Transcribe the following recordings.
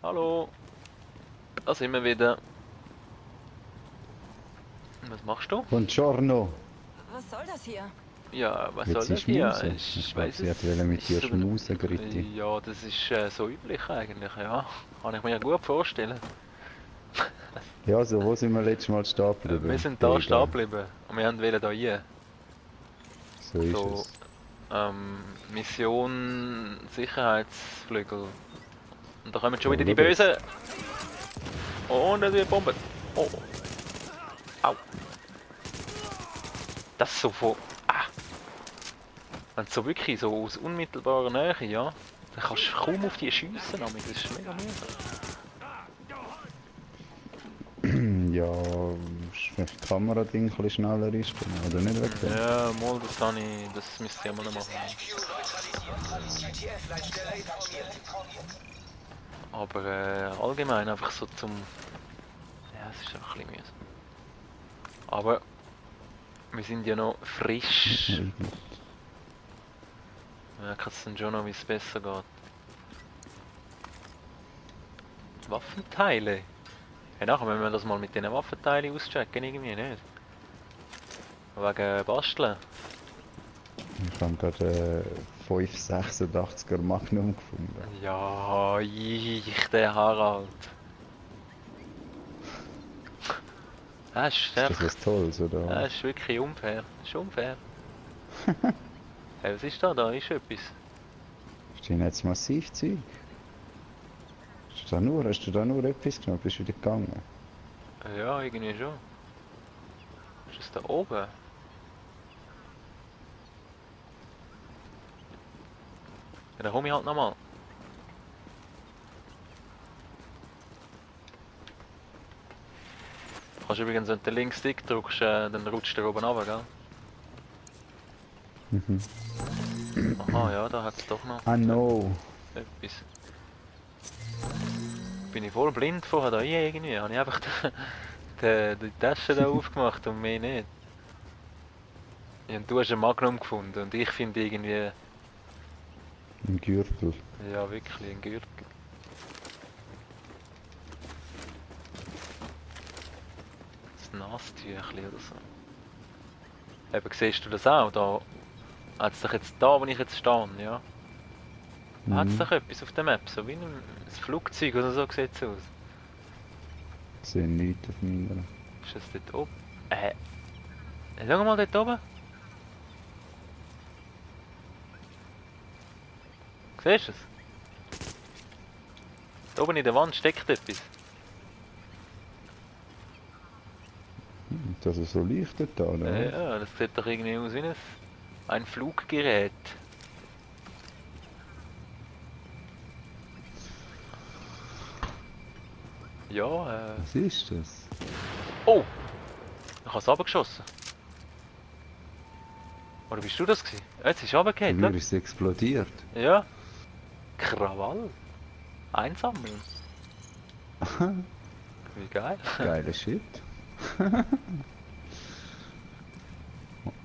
Hallo, da sind wir wieder. Was machst du? Buongiorno. Was soll das hier? Ja, was soll Jetzt das ist hier? Muse. Ich Ich glaube, weiß sie hat es. wollte mit dir Ist sogar. schmusen, Gritti. Ja, das ist so üblich eigentlich, ja. Kann ich mir ja gut vorstellen. Ja, so, wo sind wir letztes Mal stehen Wir geblieben? sind da stehen Egal. geblieben und wir wollen da rein. So ist So, es. Mission Sicherheitsflügel. Und da kommen schon wieder Oh, die schau jetzt. Bösen. Und es wird bomben. Oh, au. Das ist so von. Ah, wenn es so wirklich so aus unmittelbarer Nähe, ja, dann kannst du kaum auf die schiessen, aber das ist mega mühsam. Ja, vielleicht das Kamerading ein bisschen schneller ist, oder nicht weg? Ja, mal, das müsste ich mal noch machen. Aber allgemein einfach so zum. Ja, es ist einfach ein bisschen mühsam. Aber wir sind ja noch frisch. Wir merken es dann schon noch, wie es besser geht. Waffenteile? Ja, nachher müssen wir das mal mit diesen Waffenteilen auschecken, irgendwie nicht. Wegen Basteln. Ich habe gerade 586er Magnum gefunden. Ja, der Harald. Das ist Ist das einfach. was Tolles, oder? Das ist wirklich unfair. Das ist unfair. Hey, was ist da? Da ist etwas. Stehen jetzt massiv Zeug. Hast du da nur etwas genommen? Bist du wieder gegangen? Ja, irgendwie schon. Ist das da oben? Ja, dann komme ich halt nochmal. Du kannst übrigens, wenn du den Linkstick drückst, dann rutscht der oben runter, gell? Mhm. Aha, ja, da hat es doch noch Ah, no. etwas. Bin ich voll blind vorher da rein irgendwie. Habe ich einfach die Tasche da aufgemacht und mehr nicht. Ja, und du hast einen Magnum gefunden und ich finde irgendwie, Ein Gürtel. ja wirklich, ein Gürtel. Ein Nasstüchli oder so. Eben, siehst du das auch? Da hat es doch jetzt da, wo ich jetzt stehe, ja. Hat es Mhm. doch etwas auf der Map, so wie ein Flugzeug oder so sieht es aus. Ich sehe nichts auf meiner. Ist das dort oben? Schau mal dort oben. Siehst du es? Da oben in der Wand steckt etwas. Dass es so leuchtet da, oder? Ja, das sieht doch irgendwie aus wie ein Fluggerät. Ja, Was ist das? Oh! Ich habe es runtergeschossen. Oder bist du das gewesen? Jetzt ist es Bei runtergefallen, mir schau. ist es explodiert. Ja. Krawall. Einsammeln. Wie geil. Geiler Shit.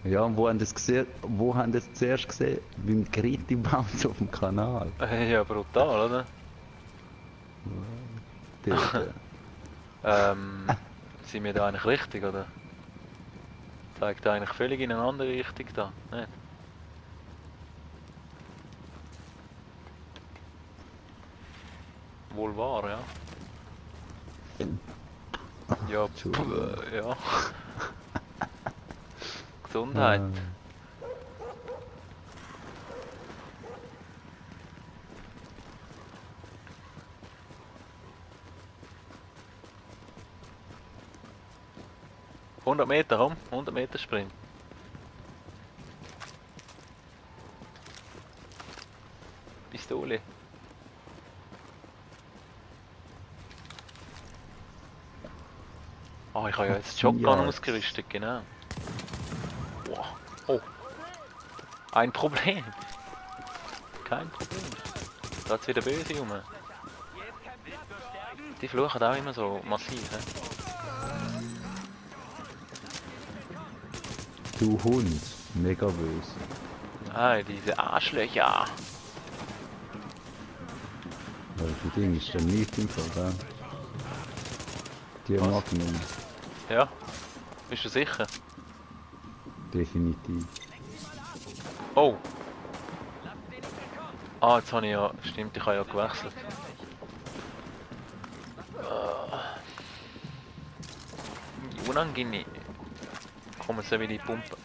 Ja, und wo haben das gesehen? Wo haben das zuerst gesehen? Beim Gritti Bounce auf dem Kanal. Ja, brutal, oder? Dort. Sind wir da eigentlich richtig, oder? Zeigt eigentlich völlig in eine andere Richtung da, nicht? Wohl wahr, ja. Ja, Entschuldigung. ja. Gesundheit. Ah. 100 Meter, komm. 100 Meter Sprint. Pistole. Oh, ich habe ja jetzt Shotgun Ja. ausgerüstet, genau. Wow. Oh. Ein Problem. Kein Problem. Da ist wieder böse rum. Die fluchen auch immer so massiv, he? Du Hund. Mega böse. Ah, diese Arschlöcher. Weil die Ding ist dann nicht im Fall, gell? Die Was? Magnum, Ja, bist du sicher? definitiv. Oh! Ah, jetzt habe ich ja... Stimmt, ich habe ja gewechselt. Unangenehm. Kommen sie wieder in die Pumpe.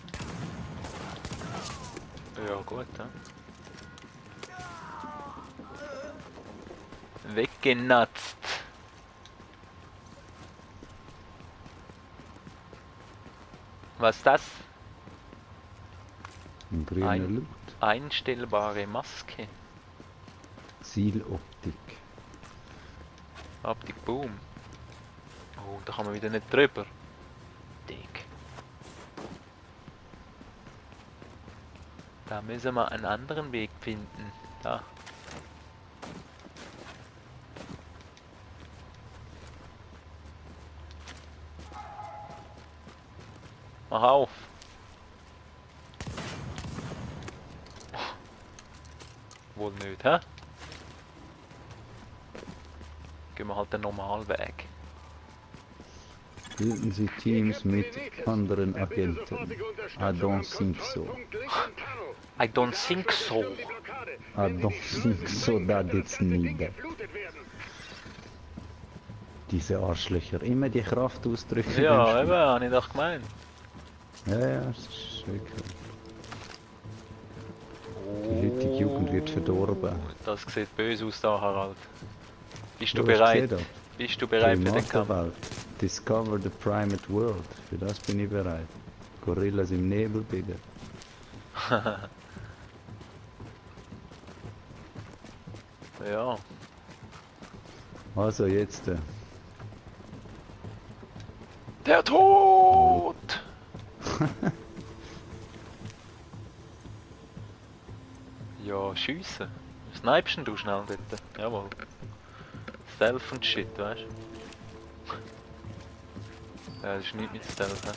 Ja, gut, ja. Weggenatzt. Was ist das? Ein grüner Ein- Loot. Einstellbare Maske. Zieloptik. Optik Boom. Oh, da kann man wieder nicht drüber. Dick. Da müssen wir einen anderen Weg finden. Da. Mach auf. Wohl nicht, hä? Gehen wir halt den normalen Weg. Bilden Sie Teams mit anderen Agenten. I don't think so. I don't think so. I don't think so that it's needed. Diese Arschlöcher, immer die Kraft ausdrücken. Ja, eben, habe ich doch gemeint. Ja, das ist wirklich. Die heutige Jugend wird verdorben. Das sieht böse aus da, Harald. Bist du Du hast bereit? gesehen, da? Bist du bereit für den Kampf? Primatenwelt. Discover the Primate World. Für das bin ich bereit. Gorillas im Nebel, bitte. Ja. Also jetzt. Der Tod! Ja, schiessen. Snipest du schnell dort? Jawohl. Stealth und Shit, weißt du? Ja, das ist nichts mit Stealth, hä?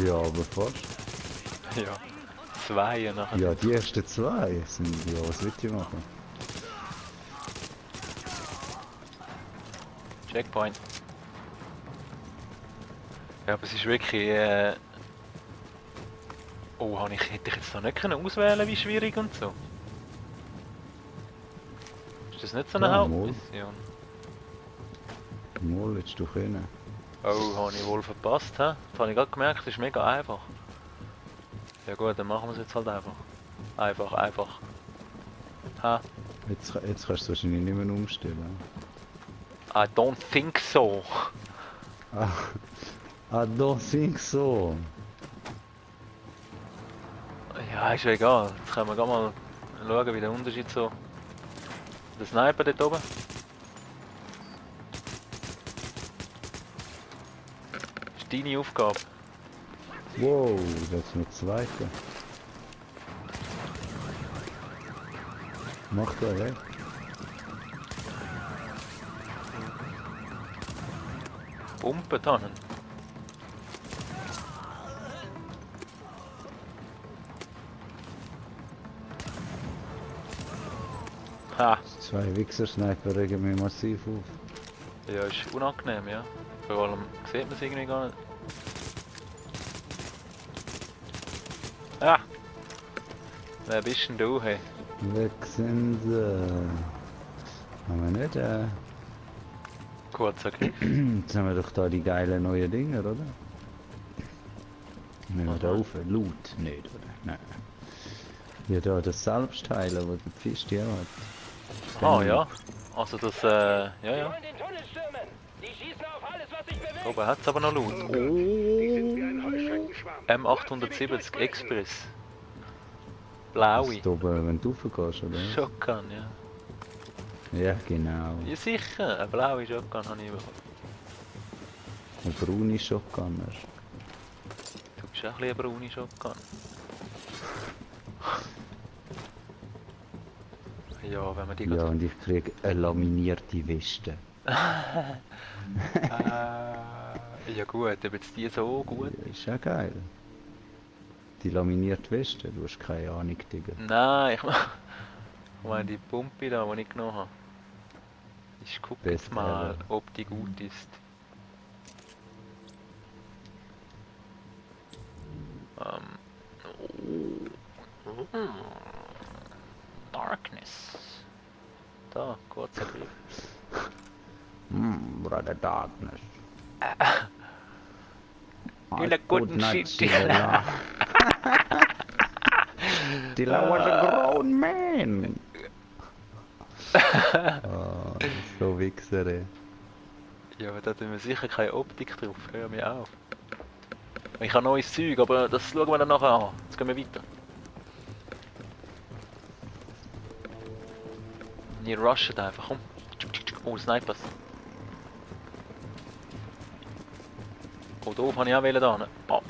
Ja, aber fast. Ja. Zwei nachher. Ja, die ersten zwei sind. Ja, was will ich machen? Checkpoint. Ja, aber es ist wirklich. Oh, hätte ich jetzt da nicht können auswählen, wie schwierig und so. Ist das nicht so eine Ja, Hauptmission? Mal jetzt du können. Oh, habe ich wohl verpasst, hä? Das habe ich gerade gemerkt, das ist mega einfach. Ja gut, dann machen wir es jetzt halt einfach. Einfach. Ha? Jetzt kannst du es wahrscheinlich nicht mehr umstellen. I don't think so. I don't think so. Ja, ist ja egal. Jetzt können wir gerade mal schauen, wie der Unterschied so... Der Sniper dort oben. Ist deine Aufgabe. Wow, das ist noch zweite. Mach da weg. Pumpen dann. Ha! Zwei Wichser-Sniper regen mich massiv auf. Ja, ist unangenehm, ja. Vor allem sieht man es irgendwie gar nicht. Ah! Wer bist denn du, hey? Weg sind sie. Haben wir nicht, Kurzer Griff. Jetzt haben wir doch da die geilen neuen Dinger, oder? Nehmen wir da Aha. auf. Loot nicht, oder? Nein. Ja, da das Selbstheilen, wo der Fisch die auch hat. Ah ja. Also das, ja. Den Tunnel stürmen! Die schießen auf alles, was sich bewegt! Oben hat es aber noch Loot. Die sind wie ein Heuschreckenschwarm. M870 Express. Blaue. Ist da oben, wenn du raufgehst, oder? Shotgun, ja. Ja, genau. Ja sicher, eine blaue Shotgun habe ich bekommen. Eine braune Shotgunner. Du bist auch ein bisschen eine braune Shotgun. Ja, wenn man die Ja, und ich krieg eine laminierte Weste. Ja gut, ob jetzt die so gut... Ja, ist ja geil. Die laminierte Weste, du hast keine Ahnung, Digga. Nein, Wo haben die Pumpe da, die ich genommen habe? Ich guck Best jetzt mal, ever. ob die gut ist. Oh. Darkness. Da, kurzer Griff. Brother Darkness. You're a good shit. Till I was a grown man. Oh, so Wichser, ey. Ja, aber da tun wir sicher keine Optik drauf. Hör mir auf. Ich habe neues Zeug, aber das schauen wir dann nachher an. Jetzt gehen wir weiter. Ihr rusht einfach, komm. Oh, Snipers. Oh, doof habe ich auch wählen da. Oh.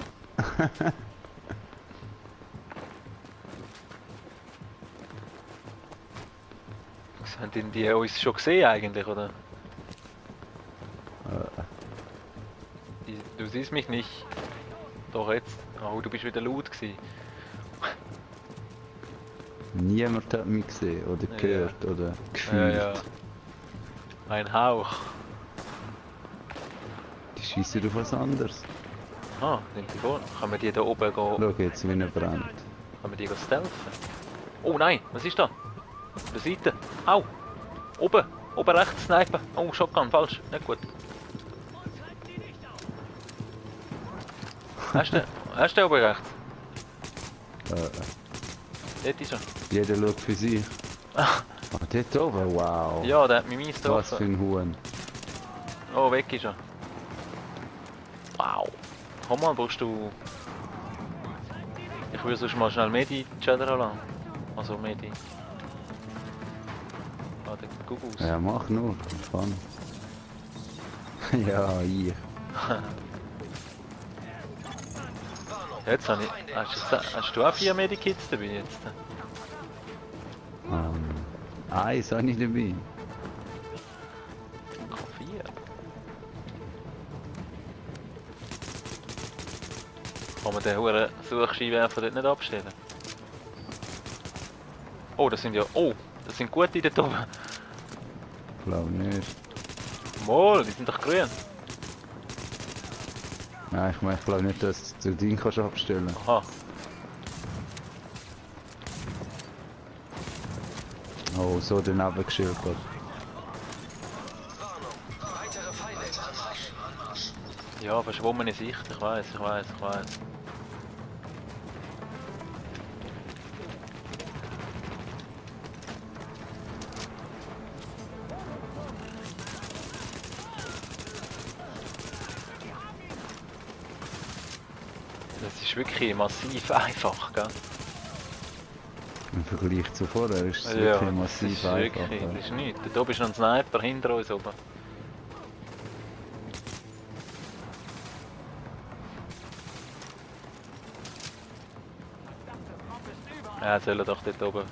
Haben die uns schon gesehen eigentlich, oder? Du siehst mich nicht. Doch jetzt. Oh, du bist wieder laut gewesen. Niemand hat mich gesehen oder Ja. gehört oder Ja, gefühlt. ja. Ein Hauch. Die schießen auf was anderes. Ah, sind die vor? Kann man die da oben gehen? Schau jetzt, wie er brennt. Kann man die stealthen? Oh nein, was ist da? Auf der Seite. Au! Oben! Oben rechts snipen! Oh, Shotgun, falsch. Nicht gut. Hast du den oben rechts? Dort ist er. Jeder schaut für sich. Ah, Ah, dort oben, wow. ja, der hat mich mies Was für getroffen. ein Huhn. Oh, weg ist er. Wow. Komm mal, brauchst du... Ich würde sonst mal schnell Medi-Cheddar lassen. Also Medi. Warte, guck aus. Ja, mach nur. Fun. Ja, ich. Jetzt habe ich... Hast du auch 4 Medikits dabei jetzt? Eins habe ich dabei. 4. Kann man den hohen Suchscheinwerfer dort nicht abstellen? Oh, das sind ja... Oh, das sind gute dort oben. Glaub nicht. Mol, die sind doch grün. Nein, ich glaube nicht, dass du den kannst abstellen. Aha. Oh, so daneben geschildert. Ja, verschwommene Sicht, ich weiß. Das ist wirklich massiv einfach, gell? Im Vergleich zu vorher ist es Ja, wirklich das massiv ist einfach. wirklich, das ist nichts. Da oben ist noch ein Sniper hinter uns oben. Ja, soll er doch dort oben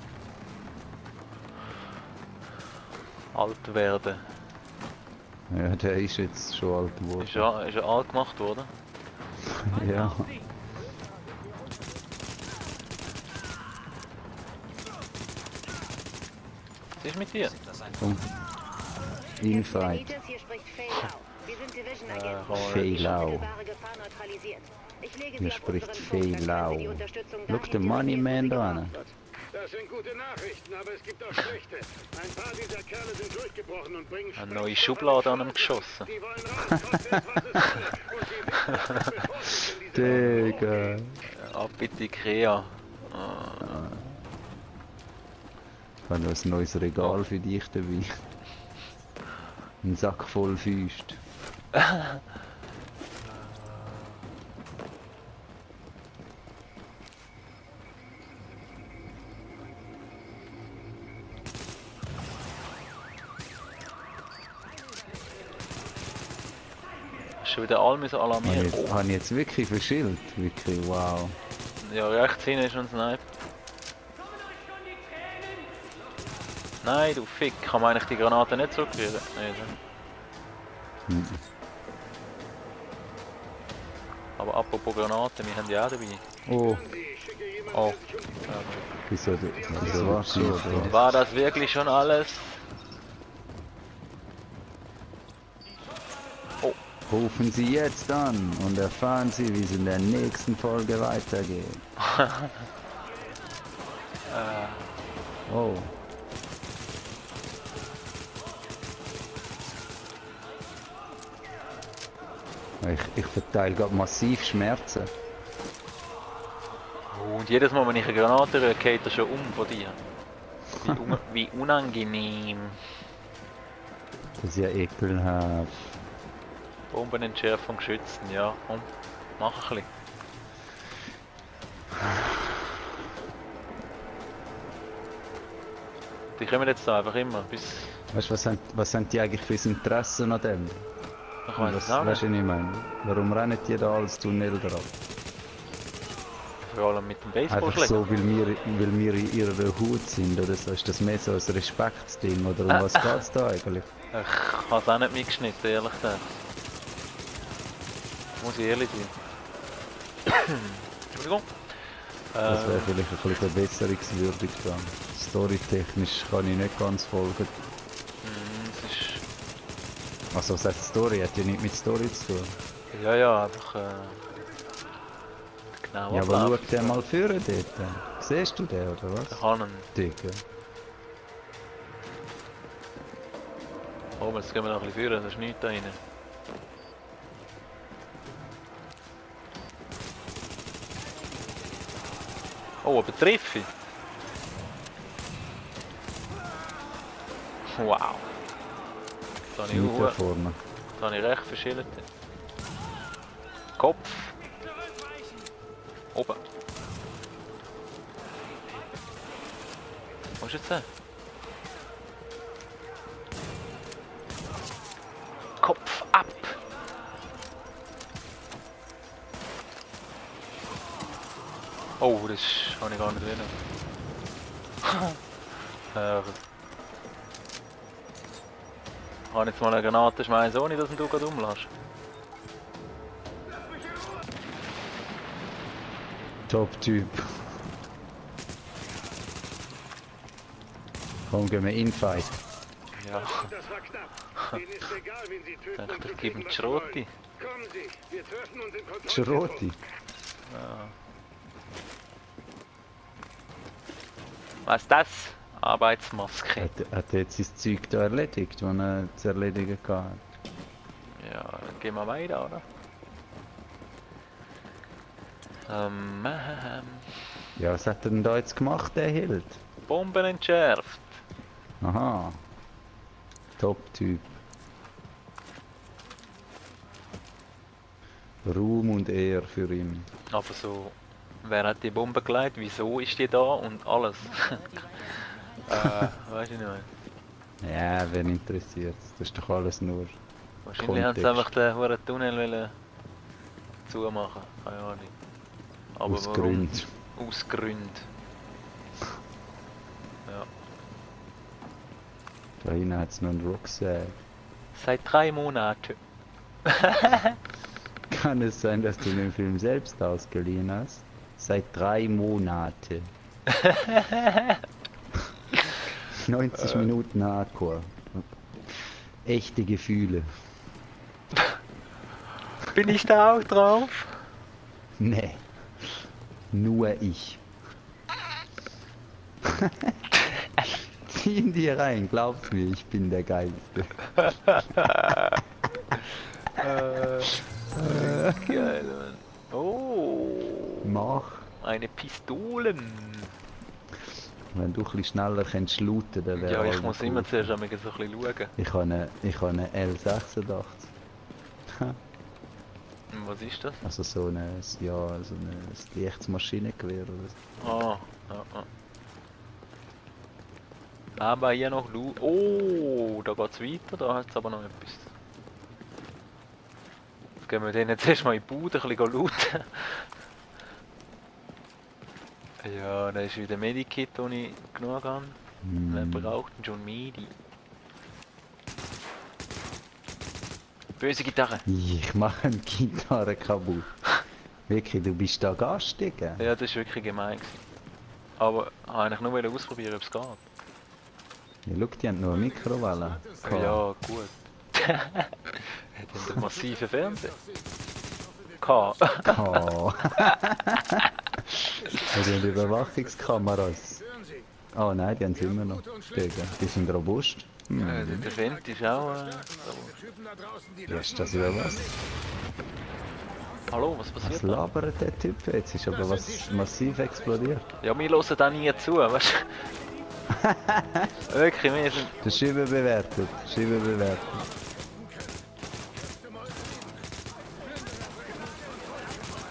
alt werden. Ja, der ist jetzt schon alt geworden. Ist er alt gemacht worden? Ja. Was ist mit dir? Komm. Infight. Hier spricht Faye Lau. Wir sind Division-Agenten. komm, Faye Lau. Unmittelbare Gefahr neutralisiert. Ich lege Hier Sie auf spricht unseren Faye Punkt, dann können Lau. Sie die Unterstützung Schau dahin den Money Man da delegieren, an. wo Das sind gute Nachrichten, aber es gibt auch schlechte. Ein paar dieser Kerle sind durchgebrochen und bringen Eine neue Schublade an ihm geschossen. Die wollen raus, kostet es, was es wolle. Und sie wissen, dass es bevorzugt in dieser Digga. Ab in die Ikea. Ich habe noch ein neues Regal für dich dabei. Ein Sack voll Füst. Schon wieder alle müssen alarmieren. Oh. Habe ich jetzt wirklich verschillt? Wirklich, wow. Ja, rechts hinten ist ein Sniper. Nein, du Fick, kann man eigentlich die Granate nicht zurückführen? Nein, Mhm. aber apropos Granaten, wir haben die auch dabei. Oh, Ich schicke jemanden, Oh. der sich um die Ja, gut. Wieso warst du oder? War das wirklich schon alles? Rufen Sie jetzt an und erfahren Sie, wie es in der nächsten Folge weitergeht. Oh. Ich verteile gerade massiv Schmerzen. Und jedes Mal, wenn ich eine Granate rühre, geht er schon um von dir. Wie unangenehm. Das ist ja ekelhaft. Bombenentschärfung schützen, ja. Komm, mach ein bisschen. Die kommen jetzt da einfach immer bis... Weißt du, was haben die eigentlich für ein Interesse an dem? Ich weiß es Was, auch weißt nicht. du, was ich meine? Warum rennen die da als Tunnel drauf? Vor allem mit dem Einfach Baseballschläger. so, weil wir in ihrer Hut sind oder so? Ist das mehr so ein Respektsding oder um was geht's da eigentlich? Ich habe es auch nicht mitgeschnitten, ehrlich gesagt. Muss ich ehrlich sein. Entschuldigung. Das wäre vielleicht ein bisschen verbesserungswürdig dann. Storytechnisch kann ich nicht ganz folgen. Es ist... Also was heißt Story? Hat ja nicht mit Story zu tun. Ja, einfach... genau Ja, aber schau abläuft. den mal führen dort. Siehst du den oder Ich was? habe einen... Digga. Oh, jetzt gehen wir noch ein bisschen führen, da ist nichts da rein. Oh, aber treffe ich? Wow. Da habe ich, Nicht da vorne. da habe ich recht verschillt. Kopf. Oben. Was ist jetzt da? Kopf ab! Oh, das habe ich gar nicht wollen. Ich kann jetzt mal eine Granate schmeißen, ohne dass du gerade umlässt. Top-Typ. Komm, gehen wir Infight. Ja, Das war knapp. Denen ist egal, wen sie töten ich und dachte, zu ich gebe kriegen, ihm was sie Schroti. wollen. Kommen Sie, wir treffen uns im Kontrollzentrum. Schroti. Was ist das? Arbeitsmaske. Hat er jetzt sein Zeug da erledigt, das er zu erledigen hatte? Ja, dann gehen wir weiter, oder? Ja, was hat er denn da jetzt gemacht, der Held? Bomben entschärft. Aha. Top-Typ. Ruhm und Ehr für ihn. Aber so, wer hat die Bombe gelegt? Wieso ist die da? Und alles. Weiß ich nicht mehr. Ja, wen interessiert das? ist doch alles nur Wahrscheinlich haben sie Kontext. einfach den hohen Tunnel wollen zumachen. Keine Ahnung. Aber aus warum? Gründen. Aus Gründen. Ja. Da hinten hat es noch einen Rucksack. Seit 3 Monaten. Kann es sein, dass du den Film selbst ausgeliehen hast? Seit 3 Monaten. 90 Minuten Hardcore. Echte Gefühle. Bin ich da auch drauf? Nee. Nur ich. Zieh ihn dir rein, glaub's mir, ich bin der Geilste. Geil, Mann. Oh. Mach. Eine Pistolen. Wenn du ein bisschen schneller kannst looten, dann wäre Ja, ich alles muss cool. immer zuerst einmal so ein bisschen schauen. Ich habe eine L86. Was ist das? Also so ein leichtes Maschinengewehr oder so. Ah, Aber hier noch Loot. Oh, da geht's weiter, da hat es aber noch etwas. Jetzt gehen wir den jetzt erstmal in die Bude ein bisschen looten. Ja, da ist wieder Medikit, das ich genug habe. Wer braucht denn schon Medi? Böse Gitarre. Ich mache eine Gitarre kaputt. Wirklich, du bist da garstig? Ja, das war wirklich gemein gewesen. Aber eigentlich nur ausprobieren, ob es geht. Ja, schau, die haben nur eine Mikrowelle. Ja, gut. Die haben einen massiven Fernseher. K. Oh. Die haben Überwachungskameras. Oh nein, die haben sie immer noch. Die sind robust. Der Fendt ist auch... Ja, ist das über was? Hallo, was Was passiert da? labert der Typ jetzt? Ist aber was massiv explodiert. Ja, wir hören da nie zu, weißt du? Wirklich, wir sind... Das ist überbewertet. Das ist überbewertet.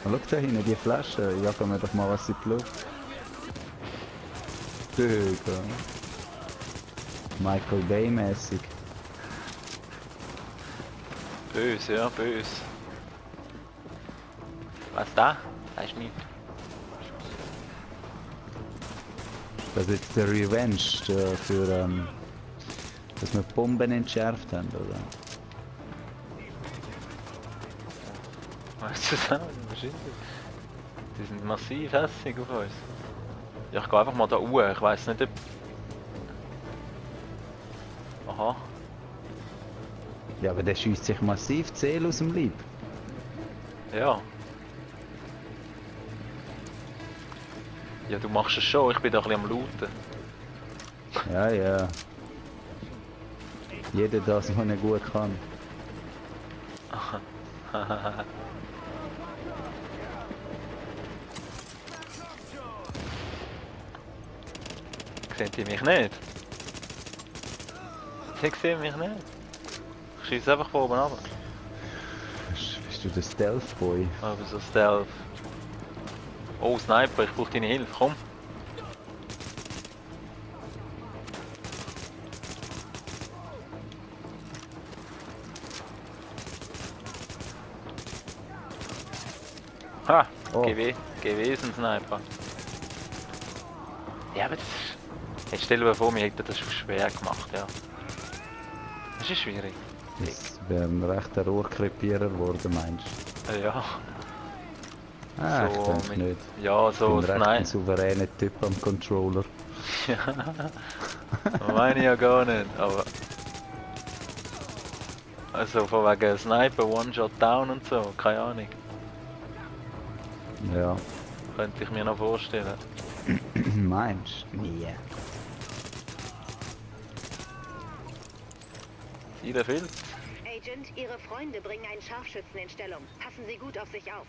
Oh, schau da hinten, die Flasche. Jagen wir doch mal was in die Luft. Digga. Michael Bay mäßig. Böse, ja, böse. Was da? Das ist nichts. Das ist jetzt der Revenge für, dass wir Bomben entschärft haben, oder? Weißt du das? Die sind massiv hässlich auf uns. Ja, ich gehe einfach mal da hoch. Ich weiss nicht, ob... Aha. Ja, aber der schießt sich massiv die Seele aus dem Leib. Ja. Ja, du machst es schon. Ich bin da ein bisschen am Lauten. Ja, ja. Jeder das, was er gut kann. Sehen die mich nicht? Sie sehen mich nicht. Ich schieße einfach von oben runter. Bist du der Stealth Boy? Aber so Stealth. Oh, Sniper, ich brauche deine Hilfe, komm. Ha, Oh. gewesen Sniper. Ja, aber das ist... Jetzt stell dir vor, wir hätten das schon schwer gemacht, ja. Das ist schwierig. Das wäre ein rechter Rohrkrepierer geworden, meinst du? Ja. Ah, So ich denke mit- nicht. Ja, so, Ich bin recht ein nein. souveräner Typ am Controller. Ja. Meine ich ja gar nicht, aber... Also von wegen Sniper, One-Shot Down und so, keine Ahnung. Ja. Könnte ich mir noch vorstellen. Meinst du? Nie. Jeder Filz. Agent, Ihre Freunde bringen einen Scharfschützen in Stellung. Passen Sie gut auf sich auf.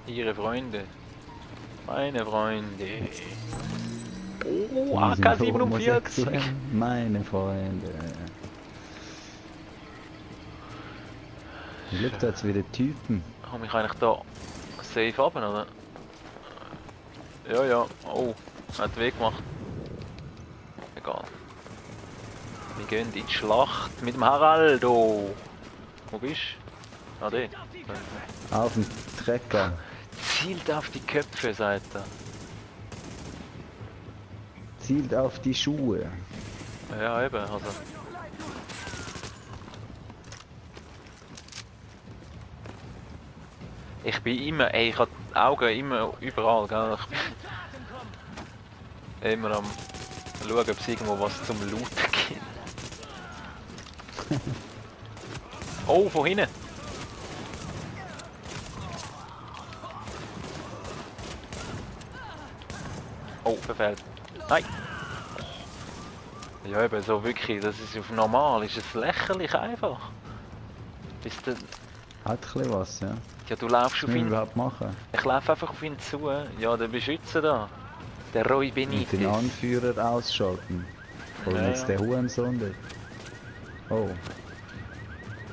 Ihre Freunde. Meine Freunde. Oh, Die sind AK-47. homosexuell, meine Freunde. Schau, da jetzt wieder Typen. Komm ich eigentlich da safe haben, oder? Ja, ja. Oh, hat weh gemacht. Egal. Wir gehen in die Schlacht mit dem Haraldo. Wo bist du? Ah, dort. Auf dem Trecker. Zielt auf die Köpfe, sagt er. Zielt auf die Schuhe. Ja, eben, also. Ich bin immer, ey, ich habe die Augen immer überall, gell? Ich bin immer am schauen, ob es irgendwo was zum Looten gibt. Oh, von hinten! Oh, verfehlt. Nein! Ja, eben so wirklich, das ist auf normal, ist es lächerlich einfach. Bist du, Hat ein bisschen was, ja. ja, du laufst Was auf müssen wir ihn, überhaupt machen? ich laufe einfach auf ihn zu, ja, der Beschützer da. Der Roy Und den Benitez. Anführer ausschalten. Holen Ja, jetzt ja. den Hurensohn dort. Oh,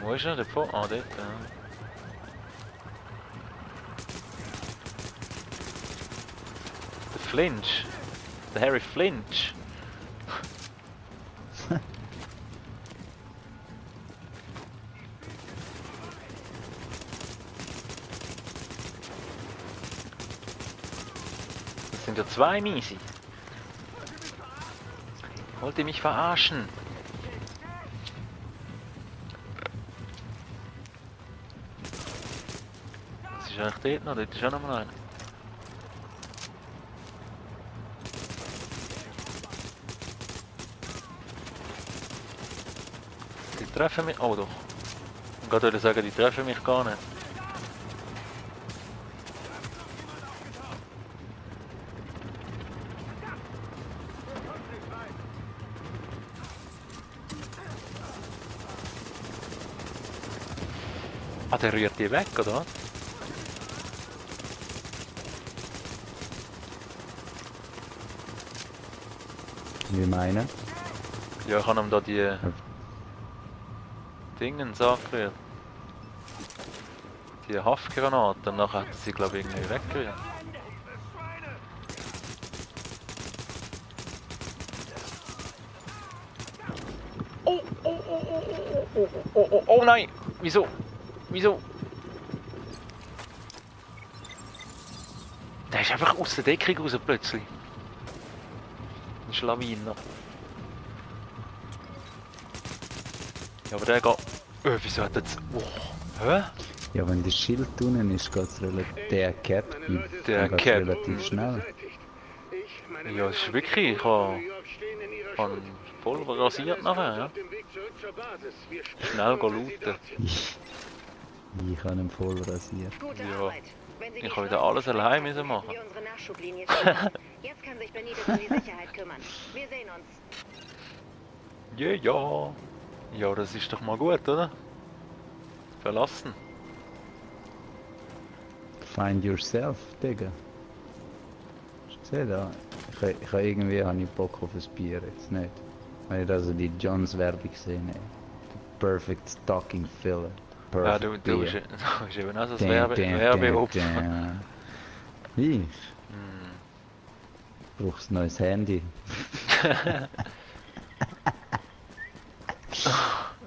Wo ist er? Der Ah, dort, ja. Der Flinch. Der Harry Flinch. Das sind ja zwei Miesi. Wollt ihr mich verarschen? Was ist eigentlich dort noch? Dort ist auch noch mal einer. die treffen mich... Oh doch. Ich wollte gerade sagen, die treffen mich gar nicht. Ah, der rührt die weg, oder was? Wie meinen? Ja, ich habe ihm da die Dingen angerührt. Die Haftgranate und nachher hat er sie glaube ich irgendwie weggerührt. Oh nein! Wieso? Wieso? Der ist einfach aus der Deckung raus plötzlich. Ein Schlawiner. Ja, aber der geht... wieso hat er jetzt... Oh, hä? Ja, wenn das Schild unten ist, geht es relativ... Der Cap gibt, Der dann geht's Cap. relativ schnell. Ja, es ist wirklich... Ich habe voll rasiert nachher, ja. Schnell looten. Ich kann ihn voll rasieren. Gute Ja. Arbeit. Wenn Sie die Ich habe wieder Chance alles nutzen, allein müssen machen. wir unsere Nachschublinie schließen. Jetzt kann sich Benitez um die Sicherheit kümmern. Wir sehen uns. Ja. Ja, das ist doch mal gut, oder? Verlassen. Find yourself, Digga. Hast du gesehen da? Ich habe irgendwie Bock auf ein Bier, jetzt nicht. Weil ich also die Johns Werbung gesehen habe. Perfect Stocking Filler. Ja, Perfect du Beer. bist eben auch so ein Dam, Werbeopfer. dam. Ich? Brauchst ein neues Handy.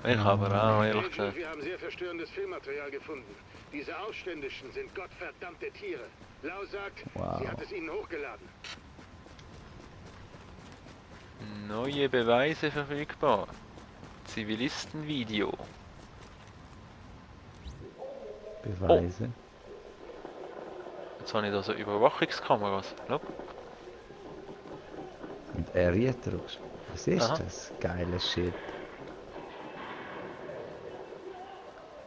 Ich habe auch, ehrlich gesagt. Wir haben sehr verstörendes Filmmaterial gefunden. Diese Aufständischen sind gottverdammte Tiere. Lau sagt, Wow. sie hat es ihnen hochgeladen. Neue Beweise verfügbar. Zivilistenvideo. Beweise. Jetzt habe ich da so Überwachungskameras. Schau. Und Area drückst. Was ist Aha. das? Geiles Shit.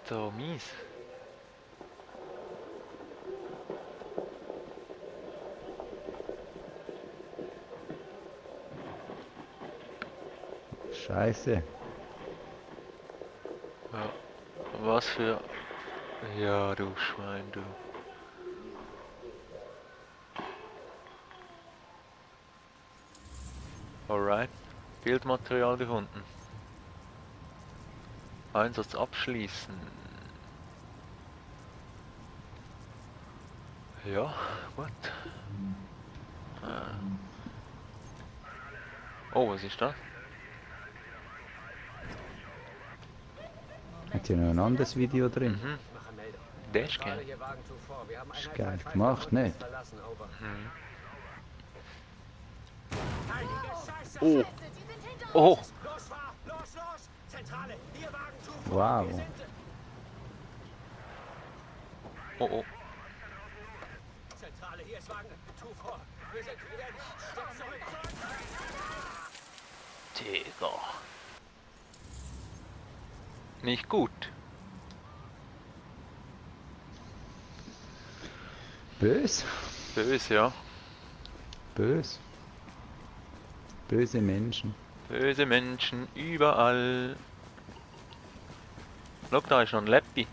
Da mies. Scheiße. Ja. Was für... Ja, du Schwein, du. Alright. Bildmaterial gefunden. Einsatz abschließen. Ja, gut. Oh, was ist das? Hat hier noch ein anderes Video drin? Mhm. Dashcam. Ist geil gemacht, nicht? Oh. Oh. Wow. Oh, oh. Zentrale, hier ist Wagen. Tufor. Wir sind zurück. Digga. Nicht gut. Bös? Böse, ja. Bös. Böse Menschen. Böse Menschen überall. Schau, da ist noch ein Leppi.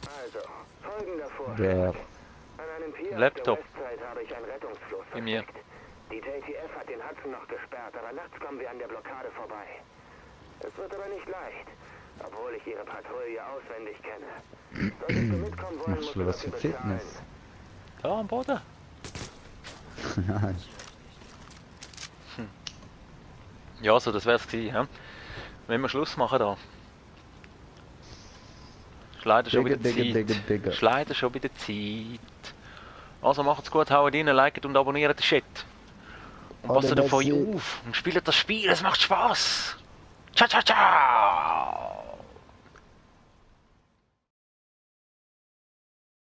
Also, folgender Vorschlag. Wer? An einem Pier Laptop. auf der Westside habe ich einen Rettungsfloß Bei mir. versteckt. Die JTF hat den Hudson noch gesperrt, aber nachts kommen wir an der Blockade vorbei. Es wird aber nicht leicht, obwohl ich ihre Patrouille auswendig kenne. Solltest du mitkommen wollen, Machst musst du du was für dafür bezahlen. Fitness? Da am Boden. Ja, so das wär's gewesen, hä? Wenn wir Schluss machen da. Ist leider schon wieder Zeit. Ist leider schon wieder Zeit. Also macht's gut, haut rein, liket und abonniert den Shit. Und passt auf euch auf und spielt das Spiel, es macht Spaß. Ciao, ciao, ciao.